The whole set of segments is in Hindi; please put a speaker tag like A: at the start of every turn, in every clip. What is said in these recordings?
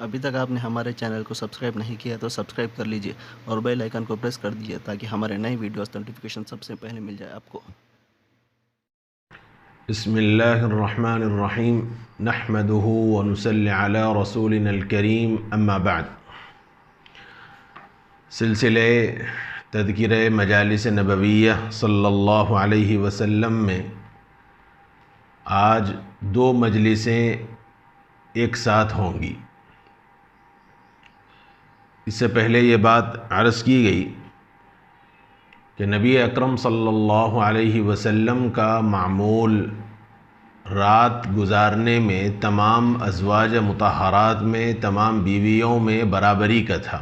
A: अभी तक आपने हमारे चैनल को सब्सक्राइब नहीं किया तो सब्सक्राइब कर लीजिए और बेल आइकन को प्रेस कर दीजिए ताकि हमारे नए वीडियोस नोटिफिकेशन सबसे पहले मिल जाए आपको।
B: बिस्मिल्लाहिर्रहमानिर्रहीम नहमदुहु व नुसल्ली अला रसूलिनल करीम अम्मा बाद। सिलसिले तज़किरे मजालिस नबविय्या सल्लल्लाहु अलैहि वसल्लम में आज 2 मजलिसें एक साथ होंगी। इससे पहले ये बात अर्ज़ की गई कि नबी अकरम सल्लल्लाहु अलैहि वसल्लम का मामूल रात गुजारने में तमाम अज़वाज मुतहरात में, तमाम बीवियों में बराबरी का था।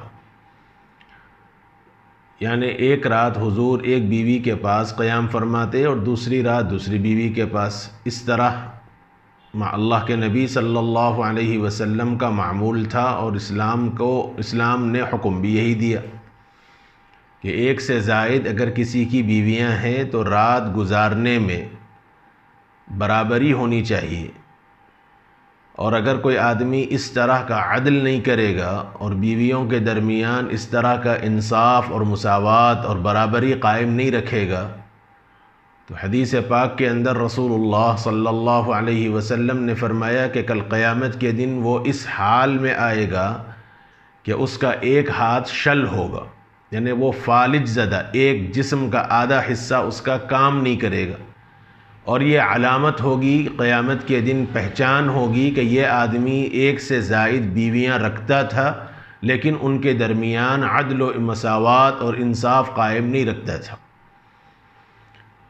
B: यानी एक रात हुजूर एक बीवी के पास क़याम फरमाते और दूसरी रात दूसरी बीवी के पास। इस तरह अल्लाह के नबी सल्लल्लाहु अलैहि वसल्लम का मामूल था और इस्लाम ने हुक्म भी यही दिया कि एक से ज़ायद अगर किसी की बीवियां हैं तो रात गुजारने में बराबरी होनी चाहिए। और अगर कोई आदमी इस तरह का अदल नहीं करेगा और बीवियों के दरमियान इस तरह का इंसाफ और मुसावात और बराबरी कायम नहीं रखेगा तो हदीस पाक के अंदर रसूलुल्लाह सल्लल्लाहु अलैहि वसल्लम ने फरमाया कि कल क़यामत के दिन वो इस हाल में आएगा कि उसका एक हाथ शल होगा, यानी वो फालिज ज़दा, एक जिस्म का आधा हिस्सा उसका काम नहीं करेगा। और ये अलामत होगी क़यामत के दिन, पहचान होगी कि ये आदमी एक से ज़ायद बीवियां रखता था लेकिन उनके दरमियान अदल व मसावात और इंसाफ कायम नहीं रखता था।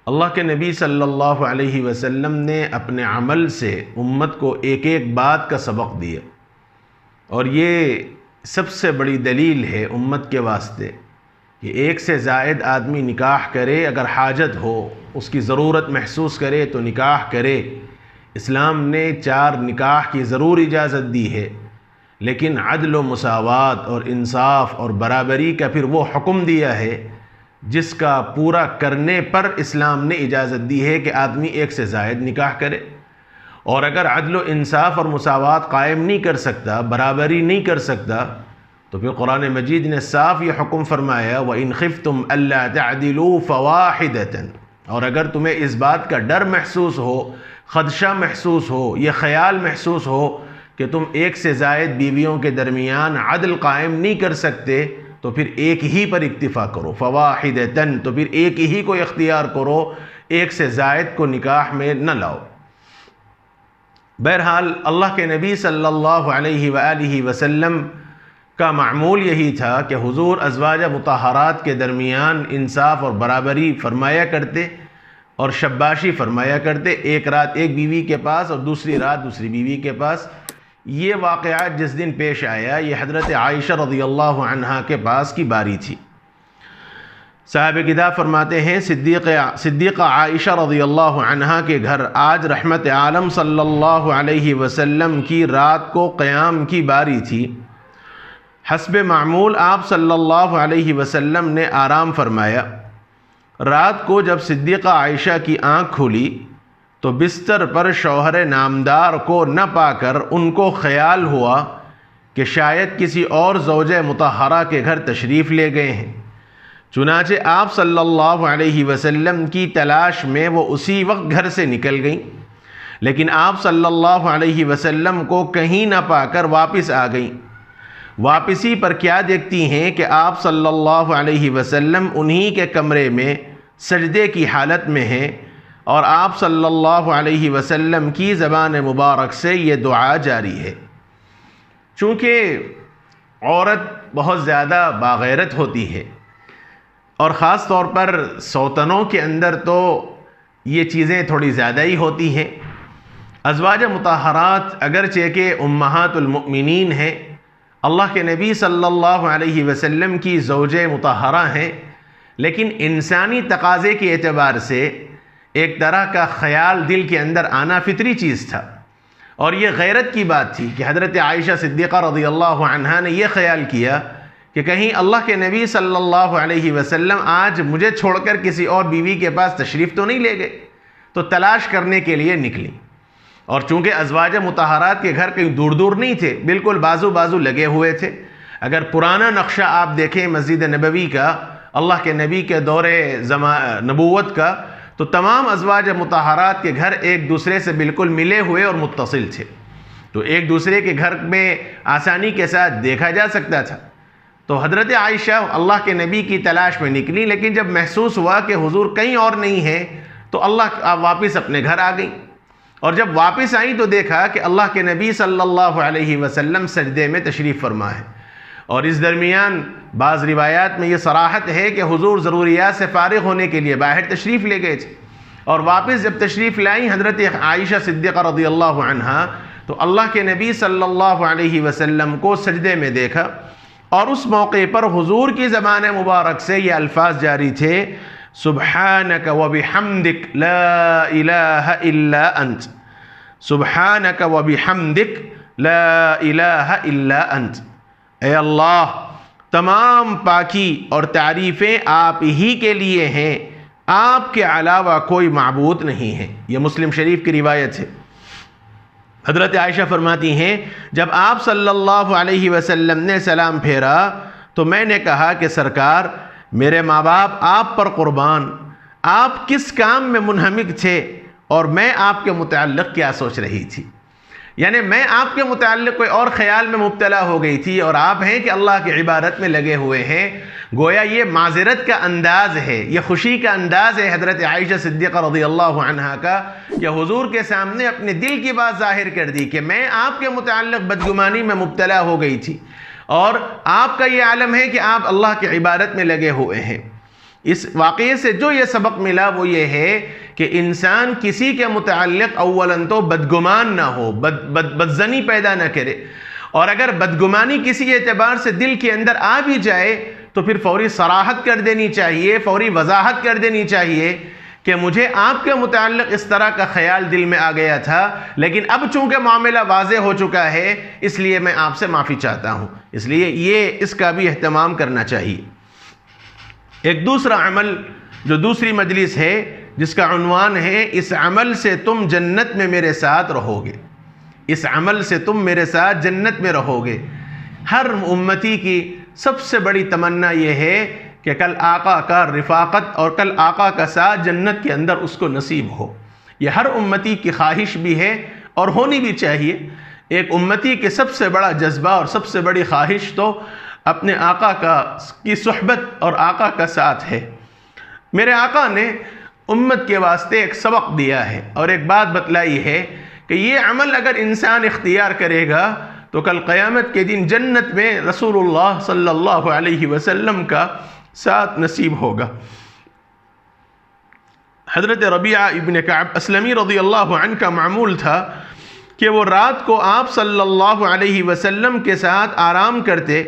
B: अल्लाह के नबी सल्लल्लाहु अलैहि वसल्लम ने अपने अमल से उम्मत को एक एक बात का सबक दिया और ये सबसे बड़ी दलील है उम्मत के वास्ते कि एक से ज़ायद आदमी निकाह करे, अगर हाजत हो, उसकी ज़रूरत महसूस करे तो निकाह करे। इस्लाम ने 4 निकाह की ज़रूर इजाज़त दी है, लेकिन अदल व मुसावात और इंसाफ और बराबरी का फिर वो हुक्म दिया है जिसका पूरा करने पर इस्लाम ने इजाज़त दी है कि आदमी एक से ज़ायद निकाह करे। और अगर अदल व इंसाफ और मुसावात कायम नहीं कर सकता, बराबरी नहीं कर सकता, तो फिर कुरान मजीद ने साफ ये हुक्म फरमाया व इन खिफ्तुम अल्ला तअदिलू फवाहिदतन। और अगर तुम्हें इस बात का डर महसूस हो, खदशा महसूस हो, ये ख्याल महसूस हो कि तुम एक से ज़ायद बीवियों के दरमियान अदल कायम नहीं कर सकते, तो फिर एक ही पर इक्तिफ़ा करो, फवाहिदतन, तो फिर एक ही को इख्तियार करो, एक से ज़ायद को निकाह में न लाओ। बहरहाल अल्लाह के नबी सल्लल्लाहु अलैहि वसल्लम का मामूल यही था कि हुजूर अज़वाज मुतहरात के दरमियान इंसाफ और बराबरी फरमाया करते और शब्बाशी फरमाया करते। एक रात एक बीवी के पास और दूसरी रात दूसरी बीवी के पास। ये वाक़या जिस दिन पेश आया ये हज़रत आयशा रज़ियल्लाहु अन्हा के पास की बारी थी। साहिब किताब फरमाते हैं सिद्दीक़ा आयशा रज़ियल्लाहु अन्हा के घर आज रहमत आलम सल्लल्लाहु अलैहि वसल्लम की रात को क़याम की बारी थी। हस्ब मामूल आप सल्लल्लाहु अलैहि वसल्लम ने आराम फरमाया। रात को जब सिद्दीक़ा आयशा की आँख खुली तो बिस्तर पर शौहर नामदार को न पाकर उनको ख़याल हुआ कि शायद किसी और ज़ौजे मुतहरा के घर तशरीफ़ ले गए हैं। चुनाचे आप सल्लल्लाहु अलैहि वसल्लम की तलाश में वो उसी वक्त घर से निकल गईं, लेकिन आप सल्लल्लाहु अलैहि वसल्लम को कहीं न पाकर वापस आ गईं। वापसी पर क्या देखती हैं कि आप सल्लल्लाहु अलैहि वसल्लम उन्हीं के कमरे में सजदे की हालत में हैं और आप सल्लल्लाहु अलैहि वसल्लम की ज़बान मुबारक से ये दुआ जारी है। चूँकि औरत बहुत ज़्यादा बाग़ैरत होती है और ख़ास तौर पर सौतनों के अंदर तो ये चीज़ें थोड़ी ज़्यादा ही होती हैं। अज़वाज मुतहरात अगरचे के उम्महातुल मुमिनीन हैं, अल्लाह के नबी सल्लल्लाहु अलैहि वसल्लम की ज़ौजे मुतहरा हैं, लेकिन इंसानी तकाज़े के एतबार से एक तरह का ख़याल दिल के अंदर आना फितरी चीज़ था। और ये गैरत की बात थी कि हज़रत आयशा सिद्दीक़ा रज़ियल्लाहु अन्हा ने यह ख्याल किया कि कहीं अल्लाह के नबी सल्लल्लाहु अलैहि वसल्लम आज मुझे छोड़कर किसी और बीवी के पास तशरीफ़ तो नहीं ले गए, तो तलाश करने के लिए निकली। और चूँकि अज़वाज मुतहरात के घर कहीं दूर दूर नहीं थे, बिल्कुल बाजू बाजू लगे हुए थे। अगर पुराना नक्शा आप देखें मस्जिद नबवी का, अल्लाह के नबी के दौरे नबूवत का, तो तमाम अज़वाज मुतहरात के घर एक दूसरे से बिल्कुल मिले हुए और मुत्तसिल थे, तो एक दूसरे के घर में आसानी के साथ देखा जा सकता था। तो हज़रत आयशा अल्लाह के नबी की तलाश में निकली, लेकिन जब महसूस हुआ कि हुजूर कहीं और नहीं है तो अल्लाह वापस अपने घर आ गई। और जब वापस आई तो देखा कि अल्लाह के नबी सल्लल्लाहु अलैहि वसल्लम सजदे में तशरीफ़ फरमा है। और इस दरमियान बाज़ रिवायात में ये सराहत है कि हुजूर ज़रूरियात से फ़ारिग़ होने के लिए बाहर तशरीफ़ ले गए थे, और वापस जब तशरीफ़ लाई हज़रत आयशा सिद्दीक़ा रज़ियल्लाहु अन्हा, तो अल्लाह के नबी सल्लल्लाहु अलैहि वसल्लम को सजदे में देखा, और उस मौके पर हुजूर की ज़बान मुबारक से ये अल्फाज जारी थे, सुब्हानक व बिहम्दिक ला इलाहा इल्ला अंत, सुब्हानक व बिहम्दिक ला इलाहा इल्ला अंत। ए अल्लाह, तमाम पाकी और तारीफ़ें आप ही के लिए हैं, आपके अलावा कोई माबूद नहीं है। यह मुस्लिम शरीफ की रिवायत है। हज़रत आयशा फरमाती हैं, जब आप सल्लल्लाहु अलैहि वसल्लम ने सलाम फेरा तो मैंने कहा कि सरकार, मेरे माँ बाप आप पर कुर्बान, आप किस काम में मुनहमिक थे और मैं आपके मुताल्लिक़ क्या सोच रही थी। यानी मैं आपके मुताल्लिक़ कोई और ख़याल में मुब्तला हो गई थी, और आप हैं कि अल्लाह की इबादत में लगे हुए हैं। गोया ये माज़रत का अंदाज़ है, ये खुशी का अंदाज़ है हज़रत आयशा सिद्दीक़ा रज़ियल्लाहु अन्हा का, कि हुजूर के सामने अपने दिल की बात ज़ाहिर कर दी कि मैं आपके मुताल्लिक़ बदगुमानी में मुब्तला हो गई थी, और आपका ये आलम है कि आप अल्लाह की इबादत में लगे हुए हैं। इस वाक़ये से जो ये सबक मिला वो ये है कि इंसान किसी के मुताल्लिक़ अव्वलन तो बदगुमान ना हो, बदज़नी पैदा ना करे, और अगर बदगुमानी किसी एतबार से दिल के अंदर आ भी जाए तो फिर फौरी सराहत कर देनी चाहिए, फौरी वजाहत कर देनी चाहिए कि मुझे आपके मुताल्लिक़ इस तरह का ख़याल दिल में आ गया था, लेकिन अब चूँकि मामला वाज़े हो चुका है इसलिए मैं आपसे माफ़ी चाहता हूँ। इसलिए ये इसका भी एहतमाम करना चाहिए। एक दूसरा अमल जो दूसरी मजलिस है जिसका उन्वान है, इस अमल से तुम जन्नत में मेरे साथ रहोगे, इस अमल से तुम मेरे साथ जन्नत में रहोगे। हर उम्मती की सबसे बड़ी तमन्ना यह है कि कल आका का रिफ़ाक़त और कल आका का साथ जन्नत के अंदर उसको नसीब हो। यह हर उम्मती की ख्वाहिश भी है और होनी भी चाहिए। एक उम्मती के सबसे बड़ा जज्बा और सबसे बड़ी ख्वाहिश तो अपने आका की सुहबत और आका का साथ है। मेरे आका ने उम्मत के वास्ते एक सबक दिया है और एक बात बतलाई है कि ये अमल अगर इंसान इख्तियार करेगा तो कल क़यामत के दिन जन्नत में रसूलुल्लाह सल्लल्लाहु अलैहि वसल्लम का साथ नसीब होगा। हज़रत रबिया इब्न कअब अस्लमी रज़ियल्लाहु अन्हु का मामूल था कि वो रात को आप सल्लल्लाहु अलैहि वसल्लम के साथ आराम करते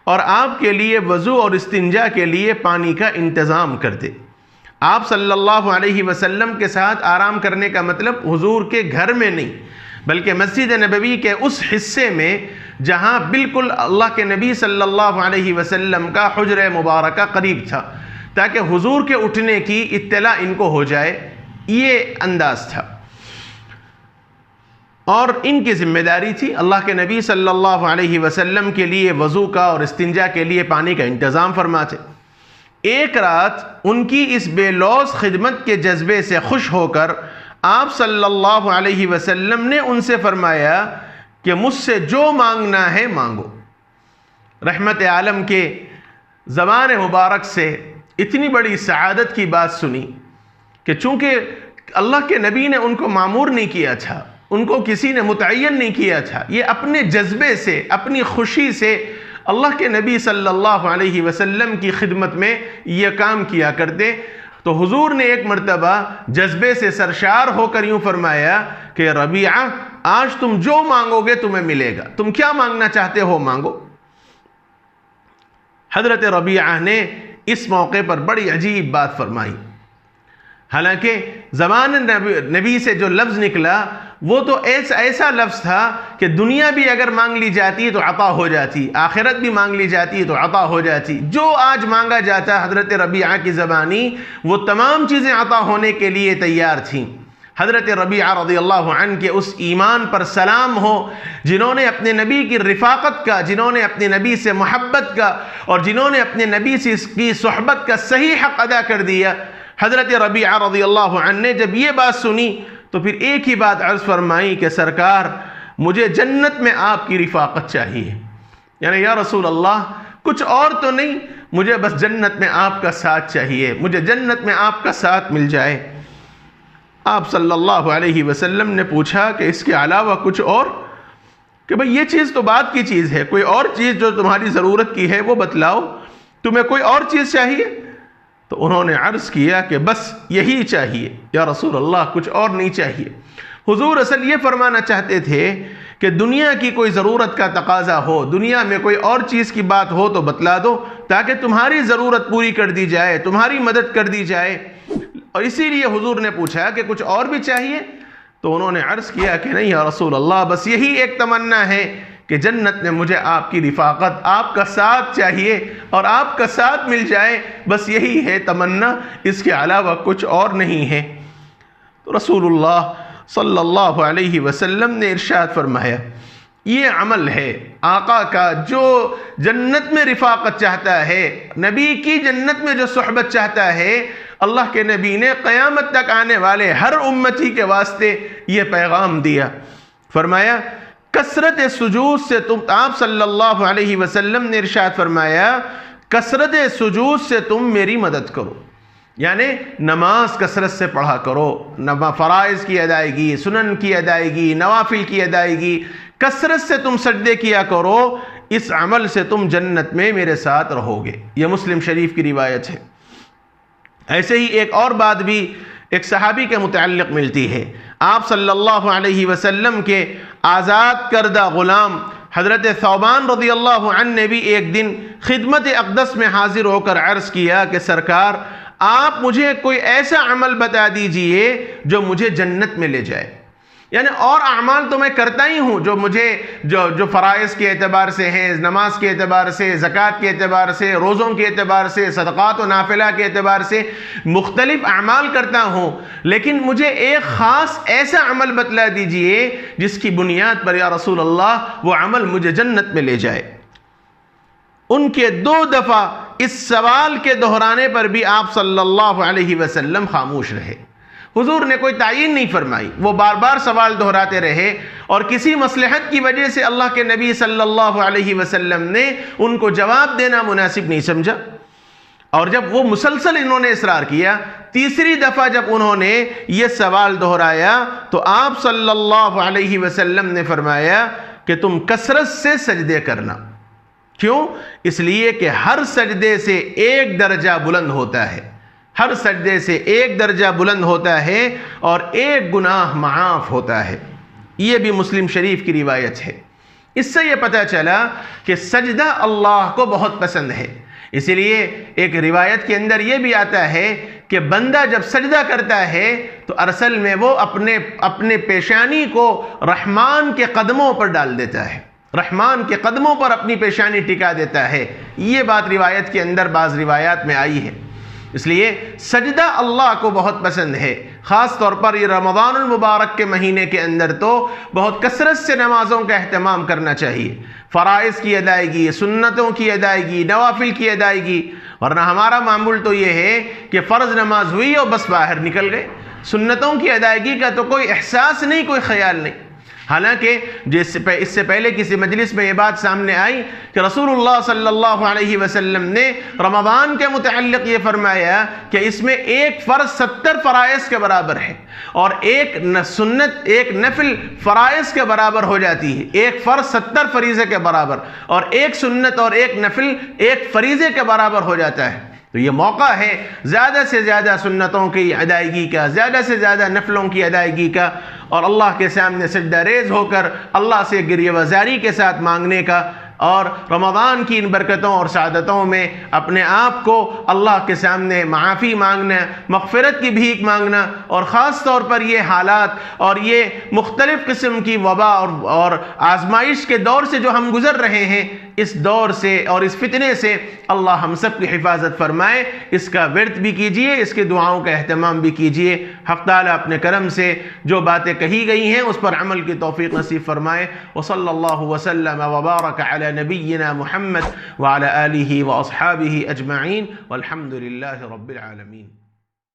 B: और आपके लिए वज़ू और इस्तिंजा के लिए पानी का इंतज़ाम करते। आप सल्लल्लाहु अलैहि वसल्लम के साथ आराम करने का मतलब हुजूर के घर में नहीं, बल्कि मस्जिद नबवी के उस हिस्से में जहाँ बिल्कुल अल्लाह के नबी सल्लल्लाहु अलैहि वसल्लम का हुज्र मुबारका करीब था, ताकि हुजूर के उठने की इत्तला इनको हो जाए, ये अंदाज़ था। और इनकी ज़िम्मेदारी थी अल्लाह के नबी सल्लल्लाहु अलैहि वसल्लम के लिए वज़ू का और इस्तिंजा के लिए पानी का इंतज़ाम फरमाते। एक रात उनकी इस बेलौस खिदमत के जज्बे से खुश होकर आप सल्लल्लाहु अलैहि वसल्लम ने उनसे फरमाया कि मुझसे जो मांगना है मांगो। रहमत आलम के ज़बान मुबारक से इतनी बड़ी सआदत की बात सुनी कि चूँकि अल्लाह के नबी ने उनको मामूर नहीं किया था, उनको किसी ने मुतय्यन नहीं किया था, ये अपने जज्बे से अपनी खुशी से अल्लाह के नबी सल्लल्लाहु अलैहि वसल्लम की खिदमत में यह काम किया करते। तो हुजूर ने एक मर्तबा जज्बे से सरशार होकर यूँ फरमाया कि रबिया, आज तुम जो मांगोगे तुम्हें मिलेगा, तुम क्या मांगना चाहते हो मांगो। हज़रत रबिया ने इस मौके पर बड़ी अजीब बात फरमाई। हालांकि ज़बान नबी से जो लफ्ज़ निकला वो तो ऐसा लफ्ज़ था कि दुनिया भी अगर मांग ली जाती तो अता हो जाती, आखिरत भी मांग ली जाती तो अता हो जाती। जो आज मांगा जाता हज़रत रबिया की ज़बानी वो तमाम चीज़ें अता होने के लिए तैयार थीं। हज़रत रबीआ रज़ियल्लाहु अन्हु के उस ईमान पर सलाम हो जिन्होंने अपने नबी की रिफ़ाक़त का, जिन्होंने अपने नबी से मोहब्बत का और जिन्होंने अपने नबी से इसकी सोहबत का सही हक़ अदा कर दिया। हज़रत रबीआ रज़ियल्लाहु अन्हु ने जब ये बात सुनी तो फिर एक ही बात अर्ज़ फरमाई कि सरकार, मुझे जन्नत में आपकी रिफ़ाक़त चाहिए, यानी या रसूल अल्लाह कुछ और तो नहीं, मुझे बस जन्नत में आपका साथ चाहिए, मुझे जन्नत में आपका साथ मिल जाए। आप सल्लल्लाहु अलैहि वसल्लम ने पूछा कि इसके अलावा कुछ और, कि भाई ये चीज़ तो बात की चीज़ है, कोई और चीज़ जो तुम्हारी ज़रूरत की है वो बतलाओ, तुम्हें कोई और चीज़ चाहिए? तो उन्होंने अर्ज़ किया कि बस यही चाहिए या रसूल अल्लाह, कुछ और नहीं चाहिए। हुजूर असल ये फरमाना चाहते थे कि दुनिया की कोई ज़रूरत का तकाज़ा हो, दुनिया में कोई और चीज़ की बात हो तो बतला दो, ताकि तुम्हारी ज़रूरत पूरी कर दी जाए, तुम्हारी मदद कर दी जाए। और इसीलिए हुजूर ने पूछा कि कुछ और भी चाहिए? तो उन्होंने अर्ज़ किया कि नहीं या रसूल अल्लाह, बस यही एक तमन्ना है कि जन्नत में मुझे आपकी रिफ़ाक़त, आपका साथ चाहिए और आपका साथ मिल जाए, बस यही है तमन्ना, इसके अलावा कुछ और नहीं है। तो रसूलुल्लाह सल्लल्लाहु अलैहि वसल्लम ने इरशाद फरमाया, ये अमल है आका का, जो जन्नत में रिफ़ाक़त चाहता है, नबी की जन्नत में जो सोहबत चाहता है, अल्लाह के नबी ने क़यामत तक आने वाले हर उम्मती के वास्ते ये पैगाम दिया। फरमाया कसरत सुजूद से तुम, आप सल्लल्लाहु अलैहि वसल्लम ने इरशाद फरमाया, कसरत सुजूद से तुम मेरी मदद करो, यानी नमाज कसरत से पढ़ा करो, फ़राइज़ की अदायगी, सुनन की अदायगी, नवाफिल की अदायगी, कसरत से तुम सजदे किया करो, इस अमल से तुम जन्नत में मेरे साथ रहोगे। यह मुस्लिम शरीफ की रिवायत है। ऐसे ही एक और बात भी एक सहाबी के मुतअल्लिक़ मिलती है। आप सल्लल्लाहु अलैहि वसल्लम के आज़ाद करदा ग़ुलाम हज़रत सौबान रज़ियल्लाहु अन्हु ने भी एक दिन खिदमत अक़दस में हाज़िर होकर अर्ज़ किया कि सरकार, आप मुझे कोई ऐसा अमल बता दीजिए जो मुझे जन्नत में ले जाए, यानी और अमाल तो मैं करता ही हूँ जो मुझे जो फ़राइज़ के एतबार से हैं, नमाज के एतबार से, ज़कात के एतबार से, रोज़ों के एतबार से, सदक़ात व नाफिला के एतबार से मुख्तलिफ़ अमाल करता हूँ, लेकिन मुझे एक ख़ास ऐसा अमल बतला दीजिए जिसकी बुनियाद पर या रसूल अल्लाह वो अमल मुझे जन्नत में ले जाए। उनके 2 दफ़ा इस सवाल के दोहराने पर भी आप सल्लल्लाहु अलैहि वसल्लम खामोश रहे। हुजूर ने कोई तायीन नहीं फरमाई, वो बार बार सवाल दोहराते रहे और किसी मसलहत की वजह से अल्लाह के नबी सल्लल्लाहु अलैहि वसल्लम ने उनको जवाब देना मुनासिब नहीं समझा। और जब वो मुसलसल इन्होंने इसरार किया, तीसरी दफ़ा जब उन्होंने ये सवाल दोहराया तो आप सल्लल्लाहु अलैहि वसल्लम ने फरमाया कि तुम कसरत से सजदे करना। क्यों? इसलिए कि हर सजदे से एक दर्जा बुलंद होता है, हर सजदे से एक दर्जा बुलंद होता है और एक गुनाह माफ़ होता है। ये भी मुस्लिम शरीफ की रिवायत है। इससे ये पता चला कि सजदा अल्लाह को बहुत पसंद है। इसलिए एक रिवायत के अंदर ये भी आता है कि बंदा जब सजदा करता है तो असल में वो अपने पेशानी को रहमान के कदमों पर डाल देता है, रहमान के कदमों पर अपनी पेशानी टिका देता है। ये बात रिवायत के अंदर बाज़ रिवायात में आई है। इसलिए सजदा अल्लाह को बहुत पसंद है। ख़ास तौर पर ये रमज़ानुल मुबारक के महीने के अंदर तो बहुत कसरत से नमाज़ों का अहतमाम करना चाहिए, फ़राइज़ की अदायगी, सुन्नतों की अदायगी, नवाफिल की अदायगी। वरना हमारा मामूल तो ये है कि फ़र्ज़ नमाज हुई और बस बाहर निकल गए, सुन्नतों की अदायगी का तो कोई एहसास नहीं, कोई ख्याल नहीं। हालांकि इससे पहले किसी मजलिस में ये बात सामने आई कि रसूलुल्लाह सल्लल्लाहु अलैहि वसल्लम ने रमज़ान के मुतअल्लिक़ ये फरमाया कि इसमें एक फ़र्ज़ 70 फ़राइज़ के बराबर है और एक सुन्नत, एक नफिल फ़राइज़ के बराबर हो जाती है। एक फ़र्ज़ 70 फरीज़े के बराबर और एक सुन्नत और एक नफिल एक फरीज़े के बराबर हो जाता है। तो ये मौका है ज़्यादा से ज़्यादा सुन्नतों की अदायगी का, ज़्यादा से ज़्यादा नफलों की अदायगी का और अल्लाह के सामने सजदा रेज़ होकर अल्लाह से गिरिया वज़ारी के साथ मांगने का और रमज़ान की इन बरकतों और सादतों में अपने आप को अल्लाह के सामने माफ़ी मांगना, मग़फ़िरत की भीख मांगना। और ख़ास तौर पर ये हालात और ये मुख्तलिफ़ किस्म की वबा और आजमाइश के दौर से जो हम गुज़र रहे हैं, इस दौर से और इस फितने से अल्लाह हम सब की हिफाजत फरमाए। इसका विर्द भी कीजिए, इसके दुआओं का अहतमाम भी कीजिए। हक़ ताला अपने करम से जो बातें कही गई हैं उस पर अमल की तौफ़ीक़ नसीब फरमाए। व सल्लल्लाहु वसल्लम व बारक अला नबिय्यिना मुहम्मद व अला आलिहि व अस्हाबिहि अजमईन वल्हम्दुलिल्लाहि रब्बिल आलमीन।